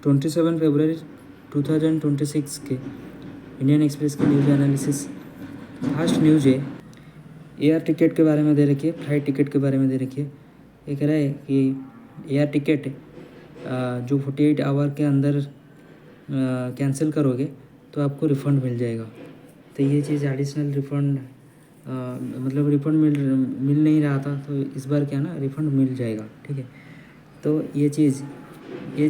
27 फरवरी 2026 के Indian express के news analysis fast news है। एयर टिकट के बारे में दे रखी है, फ्लाइट टिकट के बारे में दे रखी है। ये कह रहा है कि एयर टिकट जो 48 आवर के अंदर कैंसिल करोगे तो आपको रिफ़ंड मिल जाएगा। तो ये चीज़ एडिशनल रिफ़ंड मतलब रिफ़ंड मिल नहीं रहा था, तो इस बार क्या ना रिफ़ंड मिल जाएगा। ठीक है, तो ये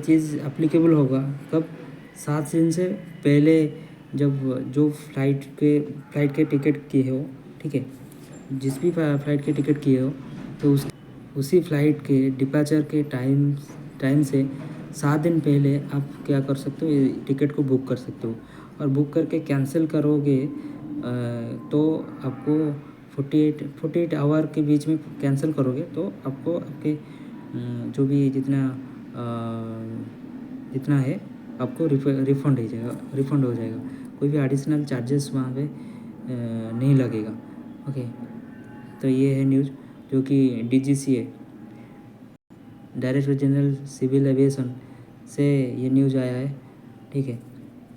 चीज़ एप्लीकेबल होगा कब? 7 दिन से पहले, जब जो फ्लाइट के टिकट किए हो, ठीक है, जिस भी फ्लाइट के टिकट किए हो, तो उसी फ्लाइट के डिपार्चर के टाइम से 7 दिन पहले आप क्या कर सकते हो, ये टिकट को बुक कर सकते हो। और बुक करके कैंसिल करोगे तो आपको 48 आवर के बीच में कैंसिल करोगे तो आपको आपके जो भी जितना है आपको रिफ़ंड हो जाएगा। कोई भी एडिशनल चार्जेस वहाँ पे नहीं लगेगा। ओके, तो ये है न्यूज़ जो कि DGCA, director general civil aviation से ये न्यूज़ आया है। ठीक है,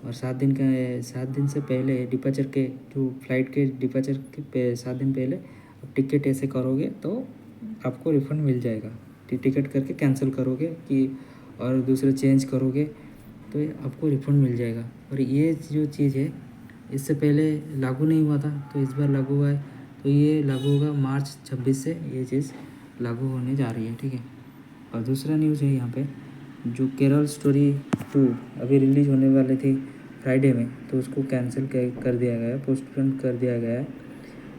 और 7 दिन से पहले डिपार्चर के जो फ्लाइट के डिपार्चर के 7 दिन पहले आप टिकट ऐसे करोगे तो आपको रिफ़ंड मिल जाएगा। टिकट करके कैंसिल करोगे कि और दूसरा चेंज करोगे तो आपको रिफ़ंड मिल जाएगा। और ये जो चीज़ है इससे पहले लागू नहीं हुआ था, तो इस बार लागू हुआ है। तो ये लागू होगा मार्च 26 से ये चीज़ लागू होने जा रही है। ठीक है, और दूसरा न्यूज़ है यहाँ पे जो केरल स्टोरी 2 अभी रिलीज़ होने वाले थे फ्राइडे में, तो उसको कैंसिल कर दिया गया है, पोस्टपोन कर दिया गया है।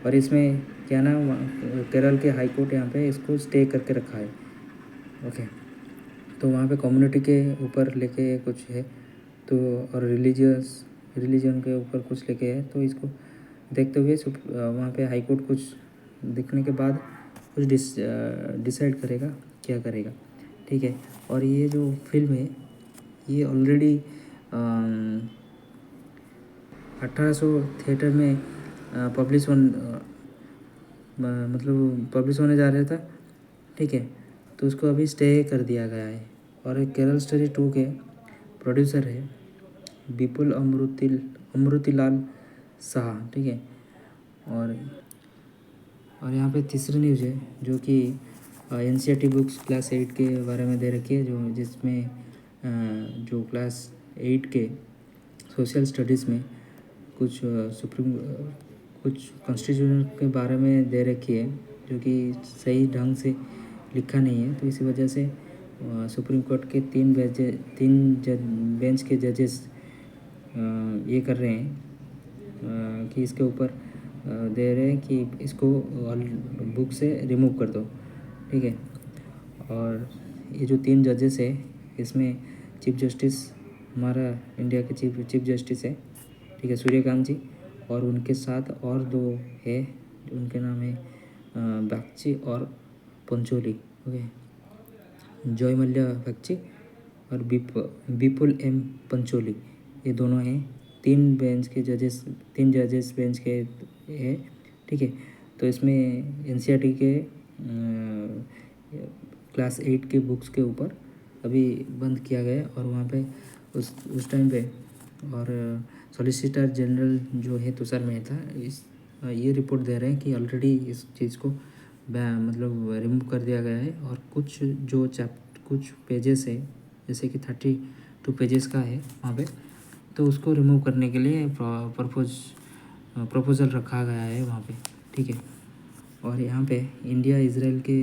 और इसमें क्या ना केरल के हाई कोर्ट यहाँ पे इसको स्टे करके रखा है। ओके, तो वहाँ पे कम्युनिटी के ऊपर लेके कुछ है, तो और रिलीजन के ऊपर कुछ लेके है, तो इसको देखते हुए वहाँ पे हाई कोर्ट कुछ देखने के बाद कुछ डिसाइड करेगा क्या करेगा। ठीक है, और ये जो फिल्म है ये ऑलरेडी 1800 थिएटर में पब्लिश होने जा रहा था। ठीक है, तो उसको अभी स्टे कर दिया गया है। और केरल स्टोरी 2 के प्रोड्यूसर है विपुल अमृतिलाल शाह। ठीक है, और यहाँ पे तीसरी न्यूज़ है जो कि NCERT बुक्स क्लास 8 के बारे में दे रखी है, जिसमें जो क्लास 8 के सोशल स्टडीज़ में कुछ कॉन्स्टिट्यूशन के बारे में दे रखी है जो कि सही ढंग से लिखा नहीं है। तो इसी वजह से सुप्रीम कोर्ट के 3 बेंच के जजेस ये कर रहे हैं कि इसके ऊपर दे रहे हैं कि इसको बुक से रिमूव कर दो। ठीक है, और ये जो 3 जजेस है इसमें चीफ जस्टिस हमारा इंडिया के चीफ जस्टिस है, ठीक है, सूर्यकांत जी, और उनके साथ और 2 है, उनके नाम है बागची और पंचोली। ओके, जॉय मल्ल्या बागची और विपुल M पंचोली, ये दोनों हैं 3 जजेस बेंच के है। ठीक है, तो इसमें NCERT के क्लास 8 के बुक्स के ऊपर अभी बंद किया गया और वहाँ पे उस टाइम पे और सॉलिसिटर जनरल जो है तुषार मेहता ये रिपोर्ट दे रहे हैं कि ऑलरेडी इस चीज़ को रिमूव कर दिया गया है। और कुछ पेजेस है जैसे कि 32 पेजेस का है वहाँ पे, तो उसको रिमूव करने के लिए प्रपोजल रखा गया है वहाँ पे। ठीक है, और यहाँ पे इंडिया इजराइल के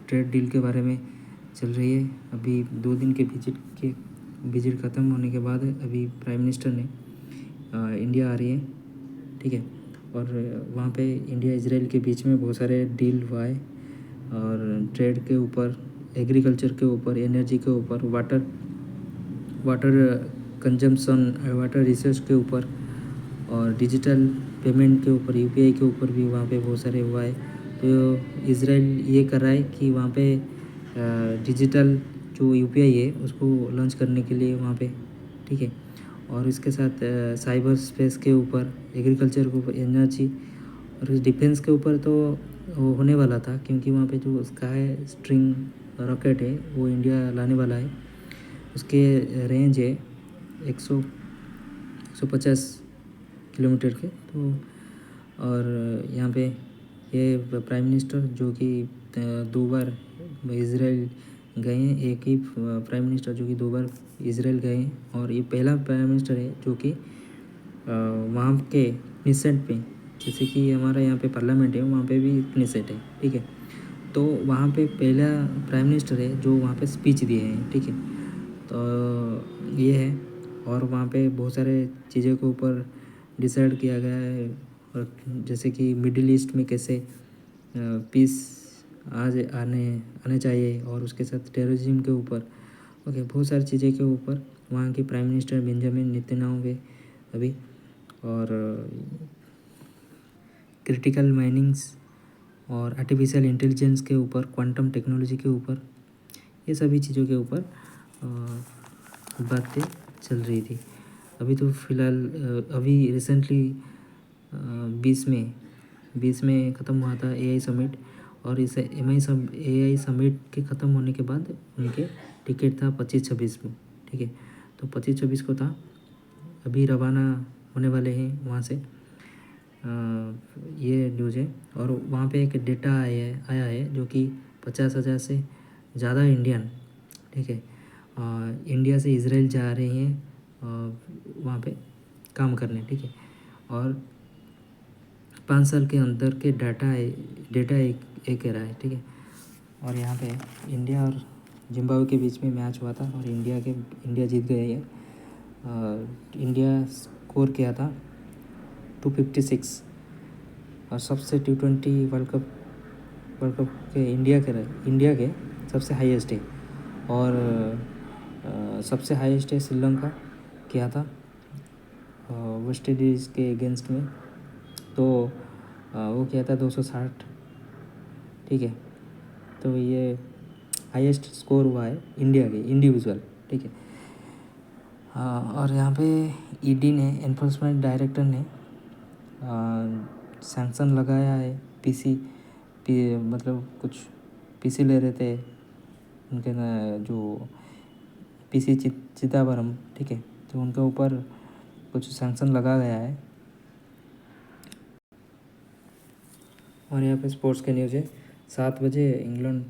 ट्रेड डील के बारे में चल रही है। अभी 2 दिन के विजिट ख़त्म होने के बाद अभी प्राइम मिनिस्टर ने इंडिया आ रही है। ठीक है, और वहाँ पे इंडिया इजराइल के बीच में बहुत सारे डील हुआ है, और ट्रेड के ऊपर, एग्रीकल्चर के ऊपर, एनर्जी के ऊपर, वाटर कंजम्पशन, वाटर रिसर्च के ऊपर, और डिजिटल पेमेंट के ऊपर, UPI के ऊपर भी वहाँ पे बहुत सारे हुआ है। तो इजराइल ये कर रहा है कि वहाँ पे डिजिटल जो UPI है उसको लॉन्च करने के लिए वहाँ पे। ठीक है, और इसके साथ साइबर स्पेस के ऊपर, एग्रीकल्चर के ऊपर, एनर्जी और डिफेंस के ऊपर तो होने वाला था, क्योंकि वहाँ पे जो स्काई स्ट्रिंग रॉकेट है वो इंडिया लाने वाला है। उसके रेंज है 150 किलोमीटर के। तो और यहाँ पे ये प्राइम मिनिस्टर जो कि 2 बार इज़राइल गए हैं, एक ही प्राइम मिनिस्टर जो कि 2 बार इज़राइल गए हैं, और ये पहला प्राइम मिनिस्टर है जो कि वहाँ के कनेसेट पे, जैसे कि हमारा यहाँ पे पार्लियामेंट है वहाँ पे भी कनेसेट है, ठीक है। तो वहाँ पे पहला प्राइम मिनिस्टर है जो वहाँ पे स्पीच दिए हैं, ठीक है। तो ये है, और वहाँ पे बहुत सारे चीज़ों के ऊपर डिसाइड किया गया है, और जैसे कि मिडिल ईस्ट में कैसे पीस आने चाहिए, और उसके साथ टेररिज्म के ऊपर, ओके, बहुत सारी चीज़ें के ऊपर वहाँ के प्राइम मिनिस्टर बेंजामिन नेतन्याहू है अभी। और क्रिटिकल माइनिंग्स और आर्टिफिशियल इंटेलिजेंस के ऊपर, क्वांटम टेक्नोलॉजी के ऊपर, ये सभी चीज़ों के ऊपर बातें चल रही थी। अभी तो फ़िलहाल अभी रिसेंटली 20 में ख़त्म हुआ था AI समिट, और इस AI समिट के ख़त्म होने के बाद उनके टिकट था 25-26 में, ठीक है। तो 25-26 को था, अभी रवाना होने वाले हैं वहाँ से। ये न्यूज़ है, और वहाँ पे एक डेटा आया है जो कि 50,000 से ज़्यादा इंडियन, ठीक है, इंडिया से इज़राइल जा रहे हैं वहाँ पे काम करने, ठीक है। और 5 साल के अंदर के डेटा एक कह रहा है, ठीक है। और यहाँ पे इंडिया और जिम्बाब्वे के बीच में मैच हुआ था, और इंडिया जीत गई है। इंडिया स्कोर किया था 256, और सबसे T20 वर्ल्ड कप के इंडिया के सबसे हाईएस्ट है। और सबसे हाईएस्ट है श्रीलंका किया था वेस्ट इंडीज़ के अगेंस्ट में, तो वो किया था 260, ठीक है। तो ये हाईएस्ट स्कोर हुआ है इंडिया के इंडिविजुअल, ठीक है। और यहाँ पे ED ने, एनफोर्समेंट डायरेक्टर ने सैंक्शन लगाया है मतलब कुछ PC ले रहे थे उनके जो PC चिदम्बरम, ठीक है। तो उनके ऊपर कुछ सैंक्शन लगा गया है। और यहाँ पे स्पोर्ट्स के न्यूज़ है, 7 बजे इंग्लैंड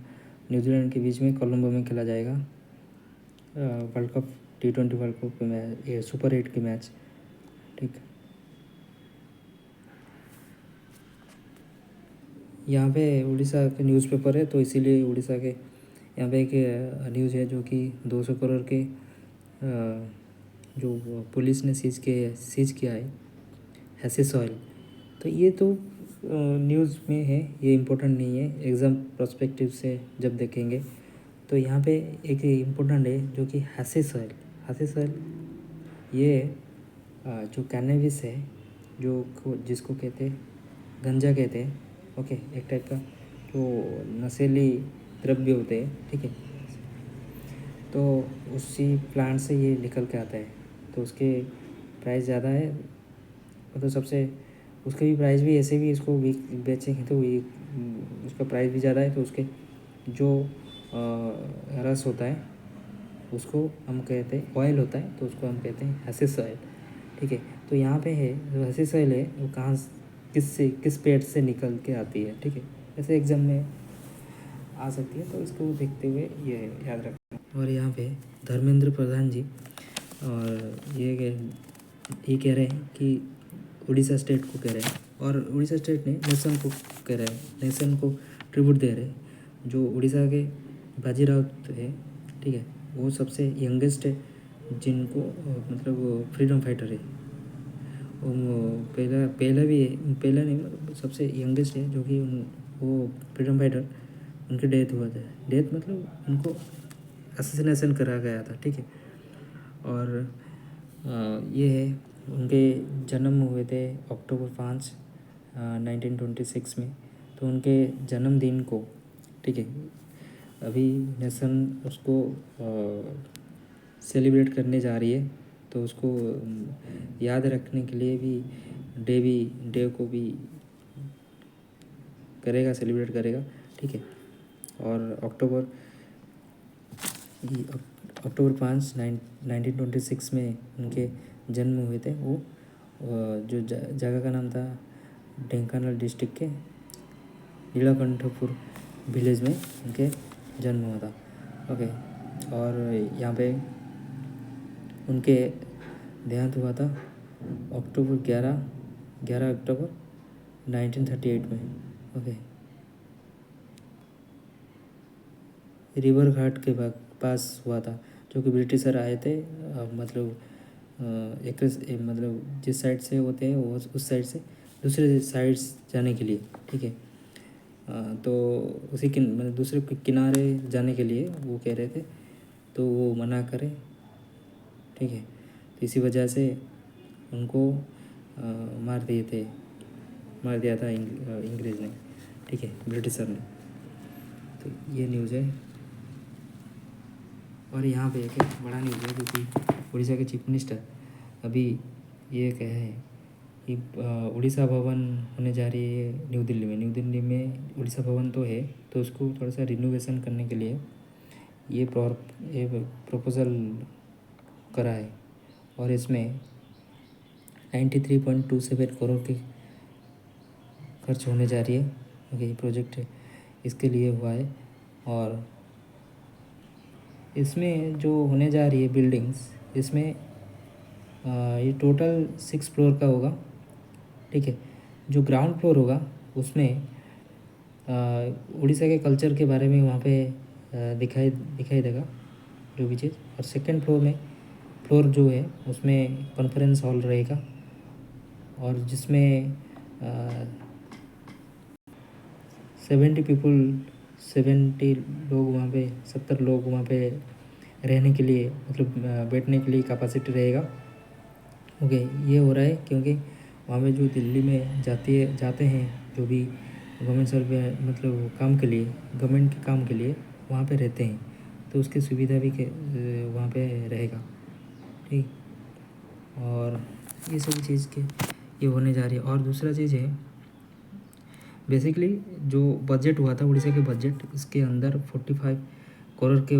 न्यूजीलैंड के बीच में कोलंबो में खेला जाएगा world cup T20 world cup के मैच, ये सुपर 8 की मैच, ठीक। यहाँ पे उड़ीसा के न्यूज़पेपर है, तो इसीलिए उड़ीसा के यहाँ पे एक न्यूज़ है जो कि 200 करोड़ के जो पुलिस ने सीज किया है हैसिस ऑयल। तो ये तो न्यूज़ में है, ये इम्पोर्टेंट नहीं है, एग्ज़ाम पर्सपेक्टिव से जब देखेंगे तो यहाँ पे एक इम्पोर्टेंट है जो कि हैसिस ऑयल ये जो कैनबिस है, जिसको कहते हैं गंजा कहते हैं, ओके, एक टाइप का जो नशीली द्रव्य होते हैं, ठीक है। तो उसी प्लांट से ये निकल के आता है, तो उसके प्राइस ज़्यादा है, मतलब सबसे उसके भी प्राइस भी ऐसे भी इसको बेचेंगे तो ये उसका प्राइस भी ज़्यादा है। तो उसके जो रस होता है उसको हम कहते हैं ऑयल होता है, तो उसको हम कहते हैं हैसिस ऑयल, ठीक है। तो यहाँ पे है जो हैसिस ऑयल है वो किस पेड़ से निकल के आती है, ठीक है। ऐसे एग्जाम में आ सकती है, तो इसको देखते हुए ये याद रखना। और यहाँ पे धर्मेंद्र प्रधान जी और ये कह रहे हैं कि उड़ीसा स्टेट को कह रहे हैं, और उड़ीसा स्टेट ने नेशन को कह रहे हैं, नेशन को ट्रिब्यूट दे रहे हैं। जो उड़ीसा के बाजीराव है, ठीक है, वो सबसे यंगेस्ट है जिनको मतलब वो फ्रीडम फाइटर है। वो पहला नहीं, मतलब सबसे यंगेस्ट है जो कि वो फ्रीडम फाइटर, उनकी डेथ हुआ था। डेथ मतलब उनको असैसिनेशन करा गया था, ठीक है। और ये है, उनके जन्म हुए थे अक्टूबर 5, 1926 में। तो उनके जन्मदिन को, ठीक है, अभी नेशन उसको सेलिब्रेट करने जा रही है, तो उसको याद रखने के लिए भी डे को भी सेलिब्रेट करेगा, ठीक है। और अक्टूबर 5 1926 में उनके जन्म हुए थे। वो जो जगह का नाम था ढेंकानाल डिस्ट्रिक्ट के नीलकंठपुर विलेज में उनके जन्म हुआ था। ओके, और यहाँ पे उनके देहांत हुआ था अक्टूबर 11 अक्टूबर 1938 में। ओके, रिवर घाट के पास हुआ था, जो कि ब्रिटिशर आए थे मतलब मतलब जिस साइड से होते हैं वो उस साइड से दूसरे साइड्स जाने के लिए। ठीक है, तो उसी मतलब दूसरे किनारे जाने के लिए वो कह रहे थे, तो वो मना करे। ठीक है, तो इसी वजह से उनको मार दिया था अंग्रेज़ ने। ठीक है, ब्रिटिशर ने। तो ये न्यूज़ है। और यहाँ पे एक बड़ा न्यूज़ है, क्योंकि उड़ीसा के चीफ मिनिस्टर अभी ये कहे हैं कि उड़ीसा भवन होने जा रही है न्यू दिल्ली में उड़ीसा भवन तो है, तो उसको थोड़ा सा रिनोवेशन करने के लिए ये प्रपोज़ल करा है। और इसमें 93.27 करोड़ की खर्च होने जा रही है। ओके, ये प्रोजेक्ट इसके लिए हुआ है। और इसमें जो होने जा रही है बिल्डिंग्स, इसमें ये टोटल 6 फ्लोर का होगा। ठीक है, जो ग्राउंड फ्लोर होगा उसमें उड़ीसा के कल्चर के बारे में वहाँ पे दिखाई देगा जो भी चीज़। और सेकंड फ्लोर जो है उसमें कॉन्फ्रेंस हॉल रहेगा, और जिसमें 70 लोग वहाँ पे 70 लोग वहाँ पे रहने के लिए मतलब बैठने के लिए कैपेसिटी रहेगा। ओके, ये हो रहा है क्योंकि वहाँ पे जो दिल्ली में जाते हैं जो भी गवर्नमेंट सर्विस मतलब काम के लिए, गवर्नमेंट के काम के लिए वहाँ पे रहते हैं, तो उसकी सुविधा भी वहाँ पे रहेगा। ठीक, और ये सभी चीज़ के ये होने जा रही है। और दूसरा चीज़ है, बेसिकली जो बजट हुआ था उड़ीसा के बजट, इसके अंदर 45 करोड़ के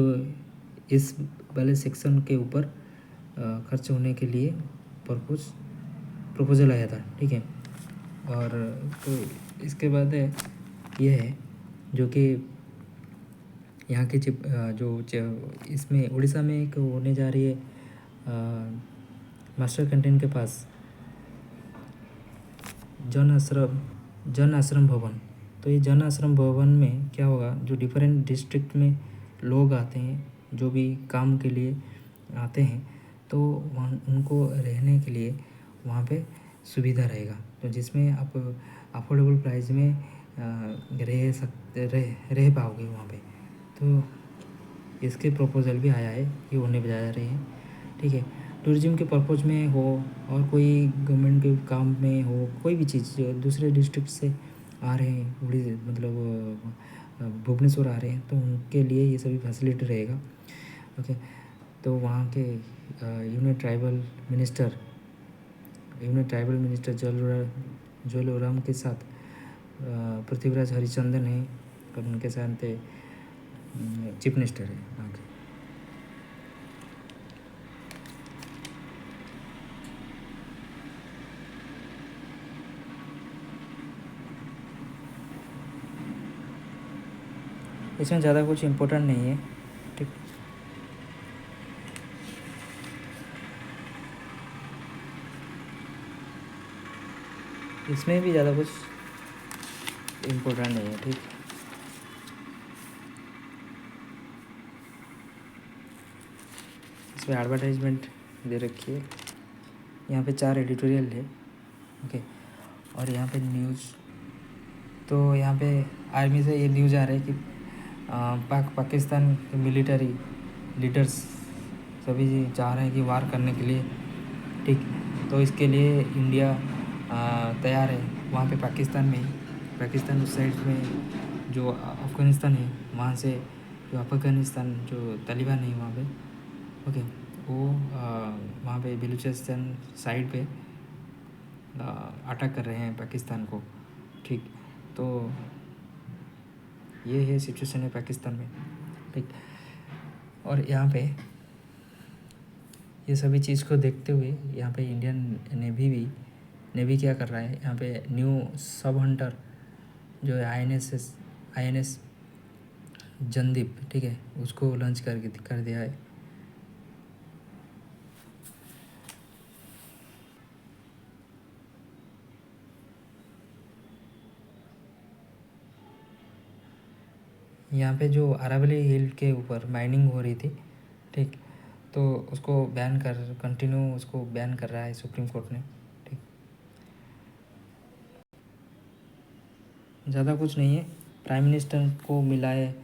इस वाले सेक्शन के ऊपर खर्च होने के लिए प्रपोजल आया था। ठीक है, और तो इसके बाद ये है जो कि यहाँ के इसमें उड़ीसा में एक होने जा रही है मास्टर कैंटीन के पास जन आश्रम भवन। तो ये जन आश्रम भवन में क्या होगा, जो डिफरेंट डिस्ट्रिक्ट में लोग आते हैं, जो भी काम के लिए आते हैं, तो वहाँ उनको रहने के लिए वहाँ पे सुविधा रहेगा, तो जिसमें आप अफोर्डेबल प्राइस में रह पाओगे वहाँ पे। तो इसके प्रपोजल भी आया है, ये होने जा रहे हैं। ठीक है, टूरिज्म के पर्पज़ में हो और कोई गवर्नमेंट के काम में हो, कोई भी चीज़ जो दूसरे डिस्ट्रिक्ट से आ रहे हैं मतलब भुवनेश्वर आ रहे हैं, तो उनके लिए ये सभी फैसिलिटी रहेगा। ओके, तो वहाँ के यूनियन ट्राइबल मिनिस्टर जोल ओराम के साथ पृथ्वीराज हरिचंदन है, और उनके साथ चीफ मिनिस्टर है वहाँ के। इसमें ज़्यादा कुछ इम्पोर्टेंट नहीं है। ठीक, इसमें भी ज़्यादा कुछ इम्पोर्टेंट नहीं है। ठीक, इसमें एडवर्टाइजमेंट दे रखी है। यहाँ पे 4 एडिटोरियल है। ओके, और यहाँ पे न्यूज़, तो यहाँ पे आर्मी से ये न्यूज़ आ रहा है कि पाकिस्तान के मिलिट्री लीडर्स सभी चाह रहे हैं कि वार करने के लिए। ठीक, तो इसके लिए इंडिया तैयार है। वहाँ पे पाकिस्तान उस साइड में जो अफ़गानिस्तान है, वहाँ से जो अफ़गानिस्तान जो तालिबान है वहाँ पे, ओके, वो वहाँ पे बलूचिस्तान साइड पे अटैक कर रहे हैं पाकिस्तान को। ठीक, तो ये है सिचुएशन है पाकिस्तान में। ठीक, और यहाँ पे ये सभी चीज़ को देखते हुए यहाँ पे इंडियन नेवी क्या कर रहा है, यहाँ पे न्यू सब हंटर जो है INS जनदीप, ठीक है, उसको लॉन्च कर दिया है। यहाँ पे जो अरावली हिल के ऊपर माइनिंग हो रही थी, ठीक, तो उसको कंटिन्यू उसको बैन कर रहा है सुप्रीम कोर्ट ने, ठीक। ज़्यादा कुछ नहीं है, प्राइम मिनिस्टर को मिला है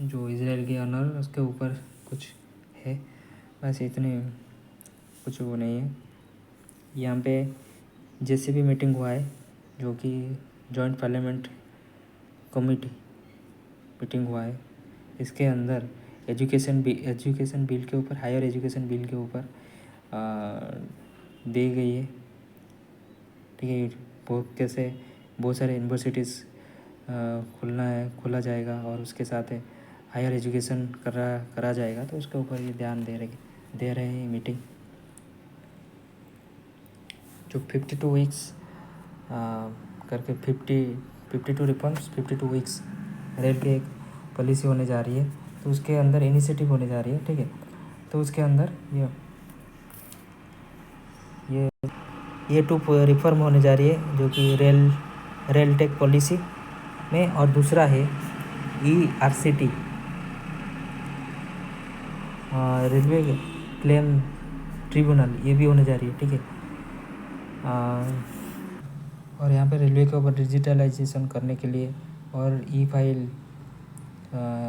जो इजराइल के ऑनर, उसके ऊपर कुछ है, बस इतने, कुछ वो नहीं है। यहाँ पे JCB मीटिंग हुआ है, जो कि जॉइंट पार्लियामेंट कमेटी मीटिंग हुआ है। इसके अंदर एजुकेशन बिल के ऊपर, हायर एजुकेशन बिल के ऊपर दी गई है, ठीक है। बहुत सारे यूनिवर्सिटीज़ खोला जाएगा और उसके साथ हायर एजुकेशन करा जाएगा, तो उसके ऊपर ये ध्यान दे रहे हैं मीटिंग। जो 52 वीक्स करके 52 रिफॉर्म्स 52 वीक्स रेल की एक पॉलिसी होने जा रही है, तो उसके अंदर इनिशिएटिव होने जा रही है, ठीक है। तो उसके अंदर ये 2 रिफॉर्म होने जा रही है, जो कि रेल टेक पॉलिसी में, और दूसरा है ERCT, रेलवे क्लेम ट्रिब्यूनल, ये भी होने जा रही है, ठीक है। और यहाँ पे रेलवे के ऊपर डिजिटलाइजेशन करने के लिए और E-फाइल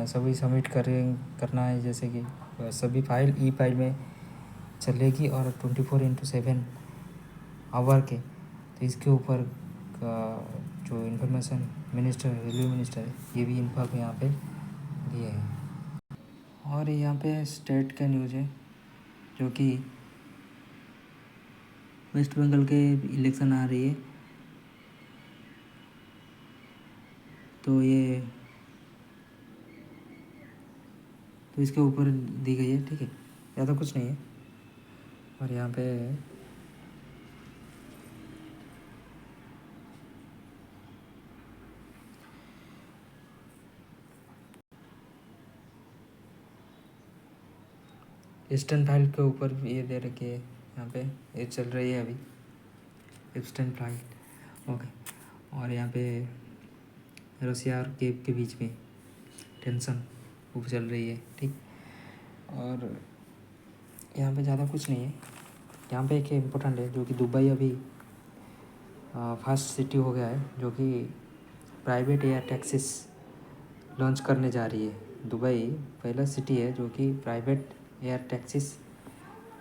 सभी सबमिट करना है, जैसे कि सभी फाइल E-फाइल में चलेगी और 24/7 आवर के, तो इसके ऊपर जो इंफॉर्मेशन मिनिस्टर, रेलवे मिनिस्टर है, ये भी इन्फॉर्म यहाँ पे दिए हैं। और यहाँ पे स्टेट का न्यूज़ है, जो कि वेस्ट बंगाल के इलेक्शन आ रही है, तो इसके ऊपर दी गई है, ठीक है, ज़्यादा कुछ नहीं है। और यहाँ पे ईस्टर्न फाइल के ऊपर ये दे रखी है, यहाँ पे ये चल रही है अभी ईस्टर्न फाइल, ओके। और यहाँ पे रसिया और कीव के बीच में टेंशन खूब चल रही है, ठीक। और यहाँ पे ज़्यादा कुछ नहीं है। यहाँ पे एक इम्पोर्टेंट है, जो कि दुबई अभी फर्स्ट सिटी हो गया है, जो कि प्राइवेट एयर टैक्सीज लॉन्च करने जा रही है। दुबई पहला सिटी है जो कि प्राइवेट एयर टैक्सीज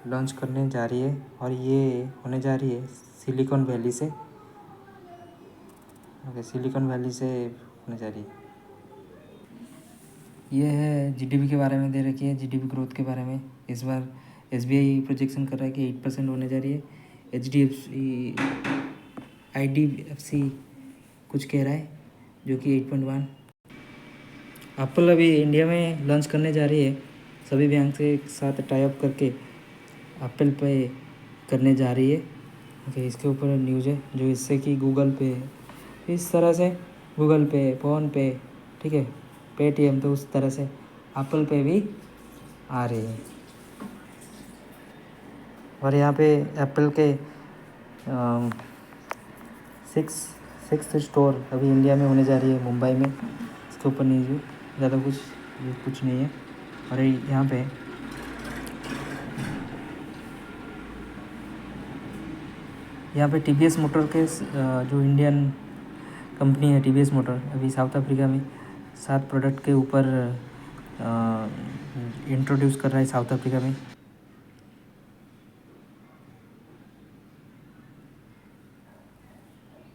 लॉन्च करने जा रही है, और ये होने जा रही है सिलिकॉन वैली से, ओके, सिलिकॉन वैली से होने जा रही है। ये है GDP के बारे में दे रखी है, GDP ग्रोथ के बारे में। इस बार SBI प्रोजेक्शन कर रहा है कि 8% होने जा रही है। IDFC कुछ कह रहा है, जो कि 8.1। एप्पल अभी इंडिया में लॉन्च करने जा रही है, सभी बैंक से एक साथ टाई अप करके एप्पल पे करने जा रही है, ओके। इसके ऊपर न्यूज़ है, जो इससे कि गूगल पे, इस तरह से गूगल पे, फ़ोनपे, ठीक है, पेटीएम, तो उस तरह से एप्पल पे भी आ रही है। और यहाँ पे एप्पल के सिक्स स्टोर अभी इंडिया में होने जा रही है, मुंबई में। इसके ऊपर न्यूज़ है, ज़्यादा कुछ नहीं है। और यहाँ पे TVS मोटर के जो इंडियन कंपनी है TVS मोटर, अभी साउथ अफ्रीका में 7 प्रोडक्ट के ऊपर इंट्रोड्यूस कर रहा है साउथ अफ्रीका में।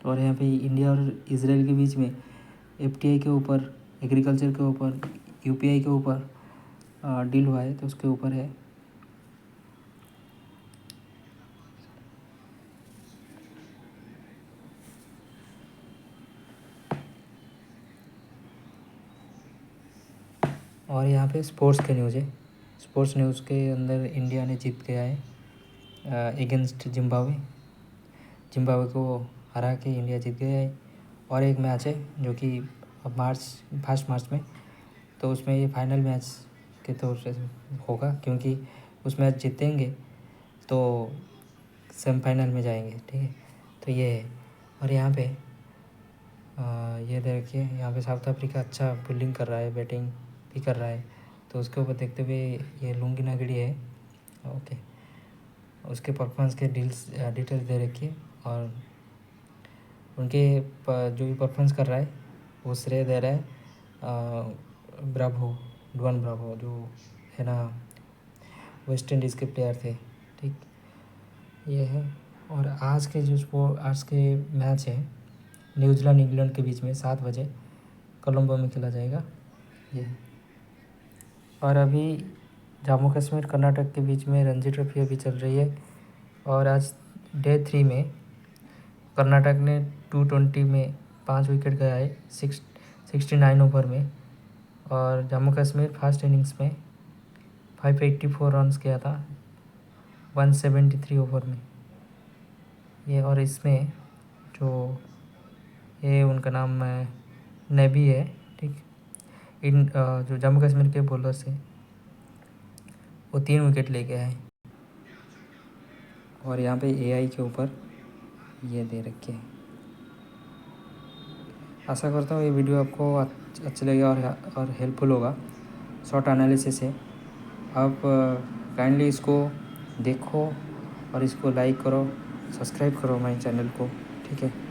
और यहाँ पे इंडिया और इजराइल के बीच में FTA के ऊपर, एग्रीकल्चर के ऊपर, UPI के ऊपर डील हुआ है, तो उसके ऊपर है। और यहाँ पे स्पोर्ट्स के न्यूज़ है। स्पोर्ट्स न्यूज़ के अंदर इंडिया ने जीत गया है अगेंस्ट जिम्बाब्वे को हरा के इंडिया जीत गया है। और एक मैच है जो कि अब फर्स्ट मार्च में, तो उसमें ये फाइनल मैच के तौर से होगा, क्योंकि उस मैच जीतेंगे तो सेमीफाइनल में जाएंगे। ठीक है, तो ये है। और यहाँ पे ये देखिए, यहाँ पे साउथ अफ्रीका अच्छा बॉलिंग कर रहा है, बैटिंग भी कर रहा है, तो उसके ऊपर देखते हुए ये लुंगी नगड़ी है। ओके, उसके परफॉर्मेंस के डिटेल्स दे रखिए, और उनके जो भी परफॉर्मेंस कर रहा है वो श्रेय दे रहा है डुआन ब्रावो, जो है ना वेस्ट इंडीज़ के प्लेयर थे। ठीक, ये है। और आज के मैच है न्यूजीलैंड इंग्लैंड के बीच में 7 बजे कोलंबो में खेला जाएगा ये। और अभी जम्मू कश्मीर कर्नाटक के बीच में रणजी ट्रॉफी अभी चल रही है, और आज डे 3 में कर्नाटक ने 220 में 5 विकेट गया है 69 ओवर में, और जम्मू कश्मीर फर्स्ट इनिंग्स में 584 रन्स किया था 173 ओवर में ये। और इसमें जो ये उनका नाम नेबी है, ठीक, जो जम्मू कश्मीर के बॉलर्स हैं वो 3 विकेट ले गया है। और यहाँ पे एआई के ऊपर ये दे रखे हैं। आशा करता हूँ ये वीडियो आपको अच्छा लगेगा और हेल्पफुल होगा। शॉर्ट एनालिसिस है, आप काइंडली इसको देखो और इसको लाइक करो, सब्सक्राइब करो मेरे चैनल को। ठीक है।